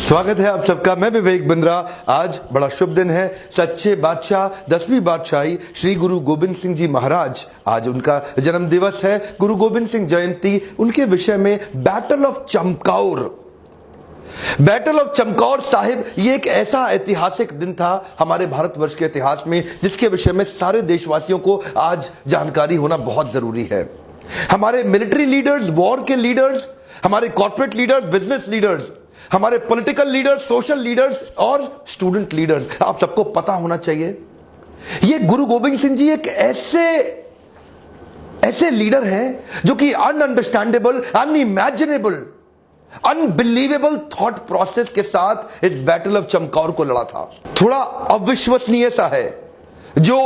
स्वागत है आप सबका। मैं विवेक बिंद्रा। आज बड़ा शुभ दिन है। सच्चे बादशाह 10वीं बादशाही श्री गुरु गोबिंद सिंह जी महाराज, आज उनका जन्म दिवस है। गुरु गोबिंद सिंह जयंती, उनके विषय में battle of Chamkaur. Battle of Chamkaur Sahib, ये एक ऐसा ऐतिहासिक दिन था हमारे भारतवर्ष के इतिहास में जिसके विषय में सारे देशवासियों को आज जानकारी होना बहुत जरूरी है। हमारे मिलिट्री लीडर्स, वॉर के लीडर्स, हमारे कॉर्पोरेट लीडर्स, बिजनेस लीडर्स, हमारे पॉलिटिकल लीडर्स, सोशल लीडर्स और स्टूडेंट लीडर्स, आप सबको पता होना चाहिए ये गुरु गोबिंद सिंह जी एक ऐसे लीडर हैं जो कि अनअंडरस्टैंडेबल, अनइमेजिनेबल, अनबिलीवेबल थॉट प्रोसेस के साथ इस बैटल ऑफ चमकौर को लड़ा था। थोड़ा अविश्वसनीय सा है। जो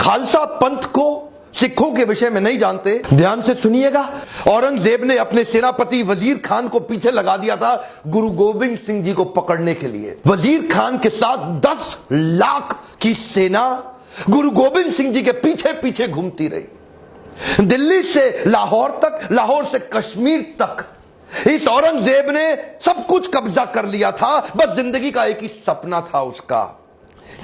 खालसा पंथ को सिखों के विषय में नहीं जानते, ध्यान से सुनिएगा। औरंगजेब ने अपने सेनापति वजीर खान को पीछे लगा दिया था गुरु गोबिंद सिंह जी को पकड़ने के लिए। वजीर खान के साथ 10 लाख की सेना गुरु गोबिंद सिंह जी के पीछे पीछे घूमती रही, दिल्ली से लाहौर तक, लाहौर से कश्मीर तक। इस औरंगजेब ने सब कुछ कब्जा कर लिया था। बस जिंदगी का एक ही सपना था उसका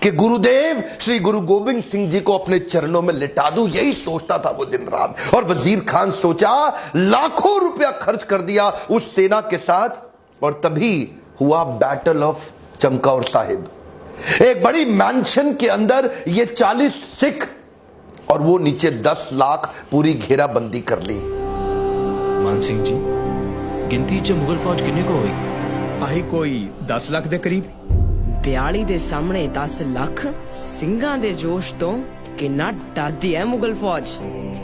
कि गुरुदेव श्री गुरु गोबिंद सिंह जी को अपने चरणों में लिटा दूं। यही सोचता था वो दिन रात। और वजीर खान सोचा, लाखों रुपया खर्च कर दिया उस सेना के साथ, और तभी हुआ बैटल ऑफ चमकौर साहिब। एक बड़ी मैंशन के अंदर ये 40 सिख और वो नीचे 10 लाख पूरी घेराबंदी कर ली। मान सिंह जी, गिनती च मुगल फौज किन्ने को हुई? ਆਹੀ ਕੋਈ 10 ਲੱਖ ਦੇ ਕਰੀਬ। 42 ਦੇ ਸਾਹਮਣੇ 10 ਲੱਖ ਸਿੰਘਾਂ ਦੇ ਜੋਸ਼ ਤੋਂ ਕਿੰਨਾ ਡਰਦੀ ਹੈ ਮੁਗਲ फौज।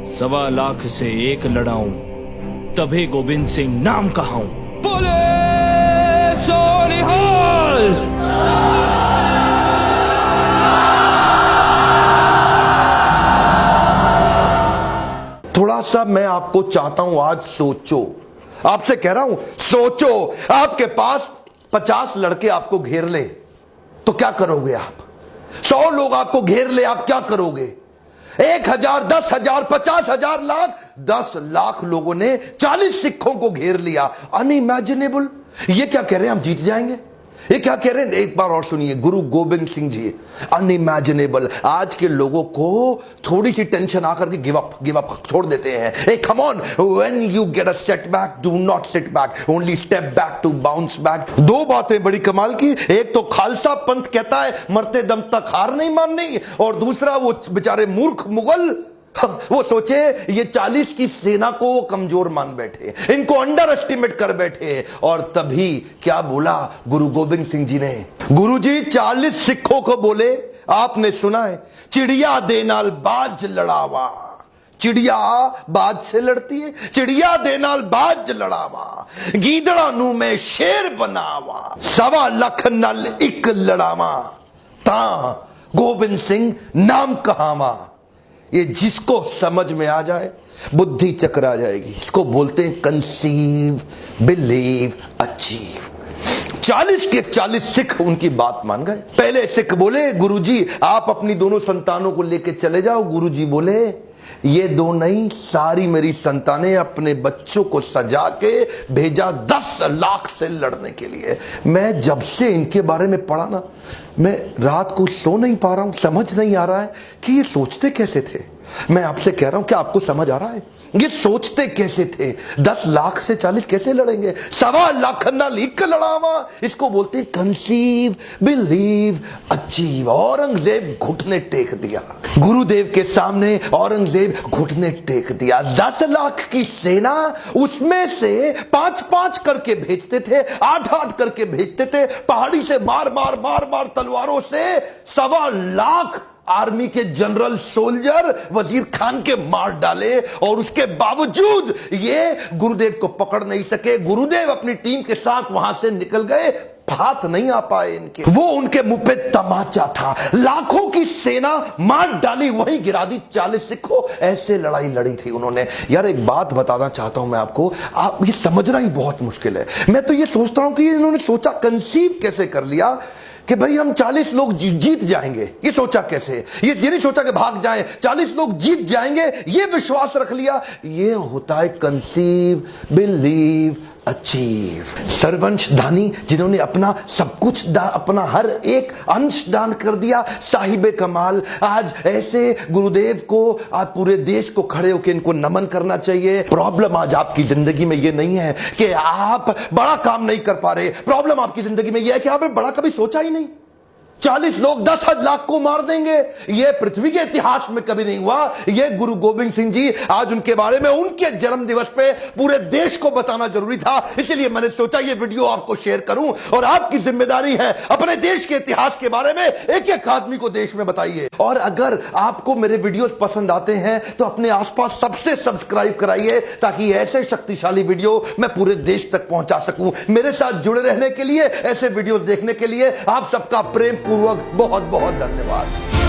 1.25 लाख से एक लड़ाऊं, तभी गोविंद सिंह नाम कहाऊं। बोले सोनिहाल। थोड़ा सा मैं आपको चाहता हूं, आज सोचो, आपसे कह रहा हूं सोचो। आपके पास 50 लड़के आपको घेर ले तो क्या करोगे आप? 100 लोग आपको घेर ले, आप क्या करोगे? 1000, 10,000, 50,000, लाख, 10 लाख लोगों ने 40 सिखों को घेर लिया। अनइमेजिनेबल। ये क्या कह रहे हैं, हम जीत जाएंगे? ये क्या कह रहे हैं? एक बार और सुनिए। गुरु गोबिंद सिंह जी, अनइमेजिनेबल। आज के लोगों को थोड़ी सी टेंशन आकर के गिव अप छोड़ देते हैं। ए come on, when you get a setback, do not sit back, only step back to bounce back. दो बातें बड़ी कमाल की। एक तो खालसा पंथ कहता है मरते दम तक हार नहीं माननी, और दूसरा वो बेचारे मूर्ख मुगल, वो सोचे ये 40 की सेना को वो कमजोर मान बैठे, इनको अंडर एस्टिमेट कर बैठे। और तभी क्या बोला गुरु गोबिंद सिंह जी ने? गुरु जी 40 सिखों को बोले, आपने सुना है, चिड़िया दे नाल बाज लड़ावा। चिड़िया बाज से लड़ती है, चिड़िया दे नाल बाज लड़ावा, गीदड़ा नू मैं शेर बनावा, 1.25 लाख नाल एक लड़ावा, ता गोबिंद सिंह नाम कहावा। ये जिसको समझ में आ जाए बुद्धि चकरा जाएगी। इसको बोलते हैं कंसीव, बिलीव, अचीव। 40 के 40 सिख उनकी बात मान गए। पहले सिख बोले, गुरुजी आप अपनी दोनों संतानों को लेके चले जाओ। गुरुजी बोले, ये दो नहीं, सारी मेरी संतानें, अपने बच्चों को सजा के भेजा 10 लाख से लड़ने के लिए। मैं जब से इनके बारे में पढ़ा ना, मैं रात को सो नहीं पा रहा हूं। समझ नहीं आ रहा है कि ये सोचते कैसे थे। मैं आपसे कह रहा हूं, क्या आपको समझ आ रहा है ये सोचते कैसे थे? 10 लाख से 40 कैसे लड़ेंगे? 1.25 लाख ना लिख लड़ावा। इसको बोलते हैं कंसीव, बिलीव, अचीव। औरंगजेब घुटने टेक दिया गुरुदेव के सामने। औरंगजेब घुटने टेक दिया। 10 लाख की सेना, उसमें से 5-5 करके भेजते थे, 8-8 करके भेजते थे। पहाड़ी से मार मार मार मार तलवारों से 1.25 लाख आर्मी के जनरल सोल्जर वजीर खान के मार डाले, और उसके बावजूद ये गुरुदेव को पकड़ नहीं सके। गुरुदेव अपनी टीम के साथ वहां से निकल गए, हाथ नहीं आ पाए इनके। वो उनके मुंह पे तमाचा था। लाखों की सेना मार डाली, वहीं गिरा दी 40 सिखों। ऐसे लड़ाई लड़ी थी उन्होंने। यार एक बात बताना चाहता हूं मैं आपको, आप ये समझना ही बहुत मुश्किल है। मैं तो ये सोचता हूं कि इन्होंने सोचा, कंसीव कैसे कर लिया कि भाई हम 40 लोग जीत जाएंगे। ये सोचा कैसे? ये नहीं सोचा कि भाग जाएं, 40 लोग जीत जाएंगे, ये विश्वास रख लिया। ये होता है कंसीव, बिलीव, अचीव। सरवंश दानी जिन्होंने अपना सब कुछ अपना हर एक अंश दान कर दिया, साहिबे कमाल। आज ऐसे गुरुदेव को आज पूरे देश को खड़े होकर इनको नमन करना चाहिए। प्रॉब्लम आज आपकी जिंदगी में ये नहीं है कि आप बड़ा काम नहीं कर पा रहे, प्रॉब्लम आपकी जिंदगी में यह है कि आपने बड़ा कभी सोचा ही नहीं। 40 लोग 10 लाख को मार देंगे, यह पृथ्वी के इतिहास में कभी नहीं हुआ। यह गुरु गोविंद सिंह जी, आज उनके बारे में उनके जन्म दिवस पे पूरे देश को बताना जरूरी था, इसलिए मैंने सोचा यह वीडियो आपको शेयर करूं। और आपकी जिम्मेदारी है अपने देश के इतिहास के बारे में एक एक आदमी को देश में बताइए। और अगर आपको मेरे वीडियोस पसंद आते हैं तो अपने आसपास सबसे सब्सक्राइब कराइए, ताकि ऐसे शक्तिशाली वीडियो मैं पूरे देश तक पहुंचा सकूं। मेरे साथ जुड़े रहने के लिए, ऐसे वीडियोस देखने के लिए आप सबका प्रेम पूर्वक बहुत बहुत धन्यवाद।